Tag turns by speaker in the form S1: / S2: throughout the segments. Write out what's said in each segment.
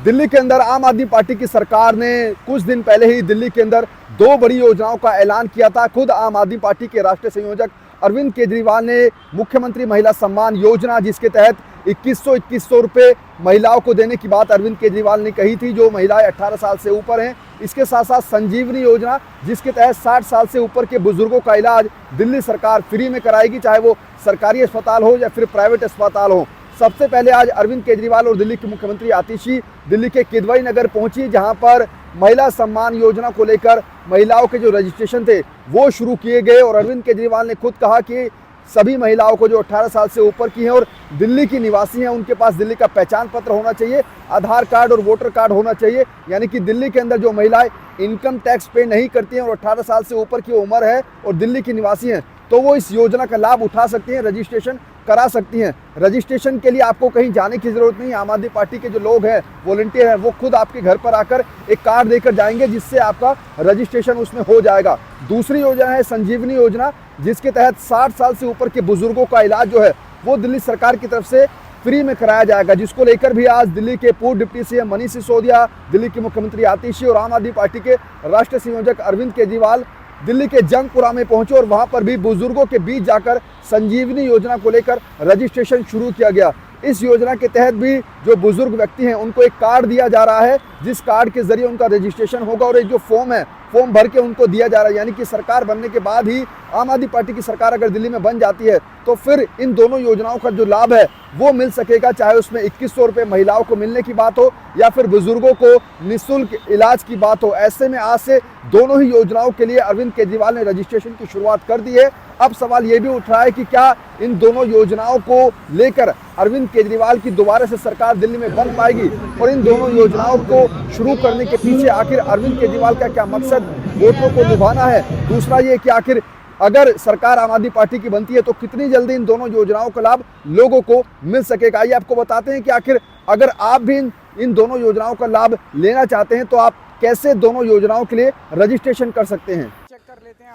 S1: दिल्ली के अंदर आम आदमी पार्टी की सरकार ने कुछ दिन पहले ही दिल्ली के अंदर दो बड़ी योजनाओं का ऐलान किया था। खुद आम आदमी पार्टी के राष्ट्रीय संयोजक अरविंद केजरीवाल ने मुख्यमंत्री महिला सम्मान योजना, जिसके तहत 2100 रुपये महिलाओं को देने की बात अरविंद केजरीवाल ने कही थी, जो महिलाएं 18 साल से ऊपर हैं। इसके साथ साथ संजीवनी योजना, जिसके तहत 60 साल से ऊपर के बुजुर्गों का इलाज दिल्ली सरकार फ्री में कराएगी, चाहे वो सरकारी अस्पताल हो या फिर प्राइवेट अस्पताल हो। सबसे पहले आज अरविंद केजरीवाल और दिल्ली की मुख्यमंत्री आतिशी दिल्ली के किदवई नगर पहुंची, जहां पर महिला सम्मान योजना को लेकर महिलाओं के जो रजिस्ट्रेशन थे वो शुरू किए गए। और अरविंद केजरीवाल ने खुद कहा कि सभी महिलाओं को जो 18 साल से ऊपर की हैं और दिल्ली की निवासी हैं, उनके पास दिल्ली का पहचान पत्र होना चाहिए, आधार कार्ड और वोटर कार्ड होना चाहिए। यानी कि दिल्ली के अंदर जो महिलाएं इनकम टैक्स पे नहीं करती हैं और 18 साल से ऊपर की उम्र है और दिल्ली की निवासी हैं, तो वो इस योजना का लाभ उठा सकती हैं, रजिस्ट्रेशन करा सकती हैं। रजिस्ट्रेशन के लिए आपको कहीं जाने की ज़रूरत नहीं। आम आदमी पार्टी के जो लोग हैं, वॉलंटियर हैं, वो खुद आपके घर पर आकर एक कार्ड देकर जाएंगे, जिससे आपका रजिस्ट्रेशन उसमें हो जाएगा। दूसरी योजना है संजीवनी योजना, जिसके तहत 60 साल से ऊपर के बुजुर्गों का इलाज जो है वो दिल्ली सरकार की तरफ से फ्री में कराया जाएगा, जिसको लेकर भी आज दिल्ली के पूर्व डिप्टी सीएम मनीष सिसोदिया, दिल्ली की मुख्यमंत्री आतिशी और आम आदमी पार्टी के राष्ट्रीय संयोजक अरविंद केजरीवाल दिल्ली के जंगपुरा में पहुंचे और वहां पर भी बुजुर्गों के बीच जाकर संजीवनी योजना को लेकर रजिस्ट्रेशन शुरू किया गया। इस योजना के तहत भी जो बुजुर्ग व्यक्ति हैं उनको एक कार्ड दिया जा रहा है, जिस कार्ड के जरिए उनका रजिस्ट्रेशन होगा और एक जो फॉर्म है, फॉर्म भर के उनको दिया जा रहा है। यानी कि सरकार बनने के बाद ही, आम आदमी पार्टी की सरकार अगर दिल्ली में बन जाती है, तो फिर इन दोनों योजनाओं का जो लाभ है वो मिल सकेगा, चाहे उसमें 2100 रुपये महिलाओं को मिलने की बात हो या फिर बुजुर्गों को निःशुल्क इलाज की बात हो। ऐसे में आज से दोनों ही योजनाओं के लिए अरविंद केजरीवाल ने रजिस्ट्रेशन की शुरुआत कर दी है। अब सवाल ये भी उठ रहा है कि क्या इन दोनों योजनाओं को लेकर अरविंद केजरीवाल की दोबारा से सरकार दिल्ली में बन पाएगी, और इन दोनों योजनाओं को शुरू करने के पीछे आखिर अरविंद केजरीवाल का क्या मकसद वोटरों को लुभाना है। दूसरा ये कि आखिर अगर सरकार आम आदमी पार्टी की बनती है तो कितनी जल्दी इन दोनों योजनाओं का लाभ लोगों को मिल सकेगा। आइए आपको बताते हैं कि आखिर अगर आप भी इन दोनों योजनाओं का लाभ लेना चाहते हैं तो आप कैसे दोनों योजनाओं के लिए रजिस्ट्रेशन कर सकते हैं।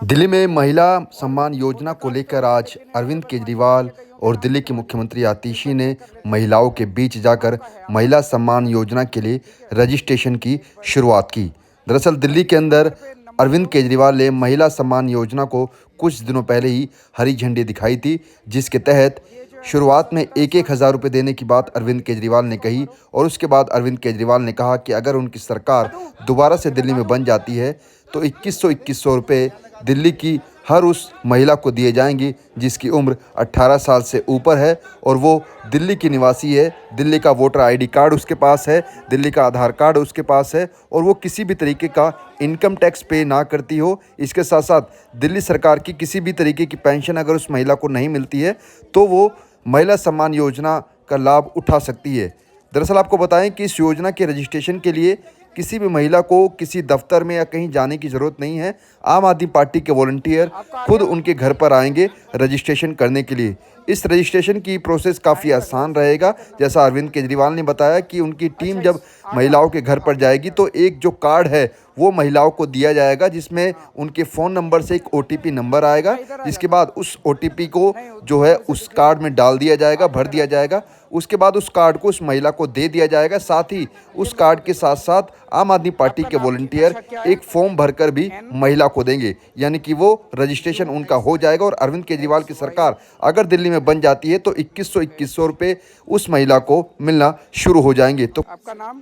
S1: दिल्ली में महिला सम्मान योजना को लेकर आज अरविंद केजरीवाल और दिल्ली की मुख्यमंत्री आतिशी ने महिलाओं के बीच जाकर महिला सम्मान योजना के लिए रजिस्ट्रेशन की शुरुआत की। दरअसल दिल्ली के अंदर अरविंद केजरीवाल ने महिला सम्मान योजना को कुछ दिनों पहले ही हरी झंडी दिखाई थी, जिसके तहत शुरुआत में 1,000 रुपये देने की बात अरविंद केजरीवाल ने कही। और उसके बाद अरविंद केजरीवाल ने कहा कि अगर उनकी सरकार दोबारा से दिल्ली में बन जाती है तो 2100 रुपये दिल्ली की हर उस महिला को दिए जाएंगे जिसकी उम्र 18 साल से ऊपर है और वो दिल्ली की निवासी है, दिल्ली का वोटर आईडी कार्ड उसके पास है, दिल्ली का आधार कार्ड उसके पास है और वो किसी भी तरीके का इनकम टैक्स पे ना करती हो। इसके साथ साथ दिल्ली सरकार की किसी भी तरीके की पेंशन अगर उस महिला को नहीं मिलती है तो वो महिला सम्मान योजना का लाभ उठा सकती है। दरअसल आपको बताएं कि इस योजना के रजिस्ट्रेशन के लिए किसी भी महिला को किसी दफ्तर में या कहीं जाने की ज़रूरत नहीं है। आम आदमी पार्टी के वॉलंटियर खुद उनके घर पर आएंगे रजिस्ट्रेशन करने के लिए। इस रजिस्ट्रेशन की प्रोसेस काफ़ी आसान रहेगा। जैसा अरविंद केजरीवाल ने बताया कि उनकी टीम जब महिलाओं के घर पर जाएगी तो एक जो कार्ड है वो महिलाओं को दिया जाएगा, जिसमें उनके फ़ोन नंबर से एक OTP नंबर आएगा, जिसके बाद उस OTP को जो है उस कार्ड में डाल दिया जाएगा, भर दिया जाएगा। उसके बाद उस कार्ड को उस महिला को दे दिया जाएगा। साथ ही उस कार्ड के साथ साथ आम आदमी पार्टी के वॉलंटियर एक फॉर्म भरकर भी महिला को देंगे, यानी कि वो रजिस्ट्रेशन उनका हो जाएगा। और अरविंद केजरीवाल की सरकार अगर दिल्ली में बन जाती है तो 2100 रुपये उस महिला को मिलना शुरू हो जाएंगे। तो
S2: आपका नाम?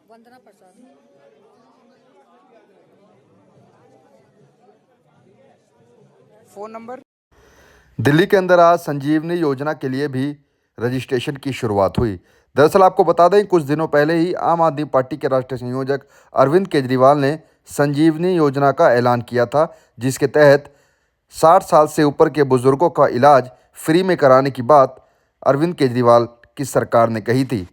S3: वंदना प्रसाद।
S2: Phone number?
S1: दिल्ली के अंदर आज संजीवनी योजना के लिए भी रजिस्ट्रेशन की शुरुआत हुई। दरअसल आपको बता दें, कुछ दिनों पहले ही आम आदमी पार्टी के राष्ट्रीय संयोजक अरविंद केजरीवाल ने संजीवनी योजना का ऐलान किया था, जिसके तहत 60 साल से ऊपर के बुजुर्गों का इलाज फ्री में कराने की बात अरविंद केजरीवाल की सरकार ने कही थी।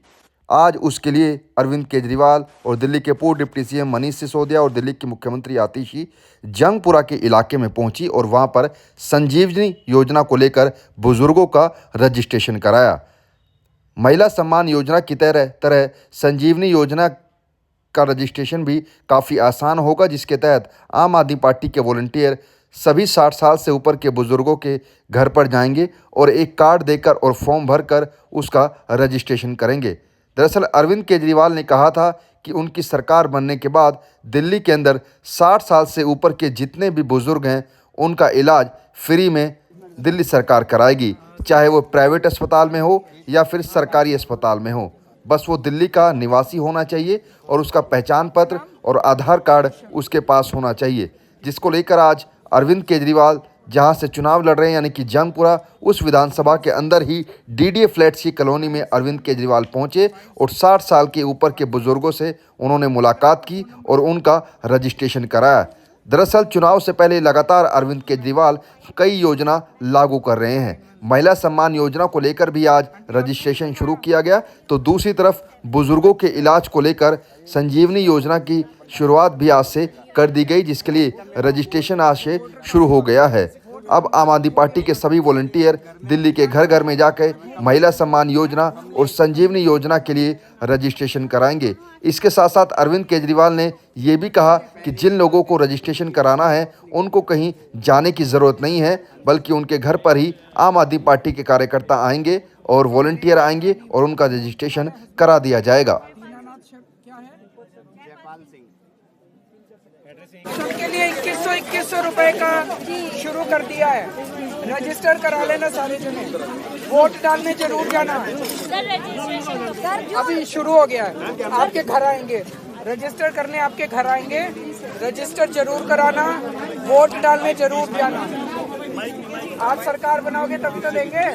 S1: आज उसके लिए अरविंद केजरीवाल और दिल्ली के पूर्व डिप्टी सीएम मनीष सिसोदिया और दिल्ली की मुख्यमंत्री आतिशी जंगपुरा के इलाके में पहुंची और वहां पर संजीवनी योजना को लेकर बुजुर्गों का रजिस्ट्रेशन कराया। महिला सम्मान योजना की तरह संजीवनी योजना का रजिस्ट्रेशन भी काफ़ी आसान होगा, जिसके तहत आम आदमी पार्टी के वॉलंटियर सभी 60 साल से ऊपर के बुजुर्गों के घर पर जाएंगे और एक कार्ड देकर और फॉर्म भरकर उसका रजिस्ट्रेशन करेंगे। दरअसल अरविंद केजरीवाल ने कहा था कि उनकी सरकार बनने के बाद दिल्ली के अंदर 60 साल से ऊपर के जितने भी बुजुर्ग हैं उनका इलाज फ्री में दिल्ली सरकार कराएगी, चाहे वो प्राइवेट अस्पताल में हो या फिर सरकारी अस्पताल में हो। बस वो दिल्ली का निवासी होना चाहिए और उसका पहचान पत्र और आधार कार्ड उसके पास होना चाहिए, जिसको लेकर आज अरविंद केजरीवाल जहां से चुनाव लड़ रहे हैं यानी कि जंगपुरा, उस विधानसभा के अंदर ही डीडीए फ्लैट्स की कॉलोनी में अरविंद केजरीवाल पहुंचे और 60 साल के ऊपर के बुजुर्गों से उन्होंने मुलाकात की और उनका रजिस्ट्रेशन कराया। दरअसल चुनाव से पहले लगातार अरविंद केजरीवाल कई योजना लागू कर रहे हैं। महिला सम्मान योजना को लेकर भी आज रजिस्ट्रेशन शुरू किया गया, तो दूसरी तरफ बुजुर्गों के इलाज को लेकर संजीवनी योजना की शुरुआत भी आज से कर दी गई, जिसके लिए रजिस्ट्रेशन आज से शुरू हो गया है। अब आम आदमी पार्टी के सभी वॉलंटियर दिल्ली के घर घर में जाकर महिला सम्मान योजना और संजीवनी योजना के लिए रजिस्ट्रेशन कराएंगे। इसके साथ साथ अरविंद केजरीवाल ने ये भी कहा कि जिन लोगों को रजिस्ट्रेशन कराना है उनको कहीं जाने की ज़रूरत नहीं है, बल्कि उनके घर पर ही आम आदमी पार्टी के कार्यकर्ता आएंगे और वॉलंटियर आएंगे और उनका रजिस्ट्रेशन करा दिया जाएगा।
S2: सबके लिए 2100 रुपए का शुरू कर दिया है। रजिस्टर करा लेना सारे जने, वोट डालने जरूर जाना। अभी शुरू हो गया है, आपके घर आएंगे रजिस्टर करने, आपके घर आएंगे, रजिस्टर जरूर कराना, वोट डालने जरूर जाना। आप सरकार बनाओगे तभी तो देंगे।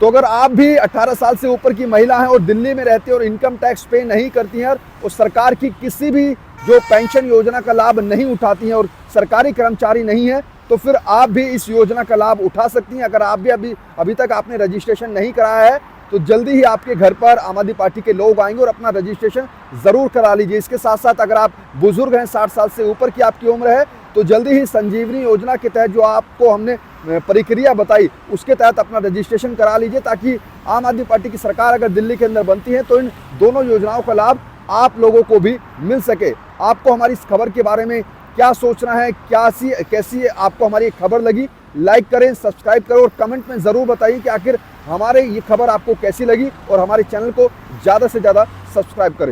S1: तो अगर आप भी 18 साल से ऊपर की महिला हैं और दिल्ली में रहती हैं और इनकम टैक्स पे नहीं करती हैं और सरकार की किसी भी जो पेंशन योजना का लाभ नहीं उठाती हैं और सरकारी कर्मचारी नहीं है, तो फिर आप भी इस योजना का लाभ उठा सकती हैं। अगर आप भी अभी तक आपने रजिस्ट्रेशन नहीं कराया है तो जल्दी ही आपके घर पर आम आदमी पार्टी के लोग आएंगे और अपना रजिस्ट्रेशन ज़रूर करा लीजिए। इसके साथ साथ अगर आप बुजुर्ग हैं, 60 साल से ऊपर की आपकी उम्र है, तो जल्दी ही संजीवनी योजना के तहत जो आपको हमने प्रक्रिया बताई उसके तहत अपना रजिस्ट्रेशन करा लीजिए, ताकि आम आदमी पार्टी की सरकार अगर दिल्ली के अंदर बनती है तो इन दोनों योजनाओं का लाभ आप लोगों को भी मिल सके। आपको हमारी इस खबर के बारे में क्या सोचना है, कैसी आपको हमारी खबर लगी, लाइक करें, सब्सक्राइब करें और कमेंट में ज़रूर बताइए कि आखिर हमारे ये खबर आपको कैसी लगी और हमारे चैनल को ज़्यादा से ज़्यादा सब्सक्राइब करें।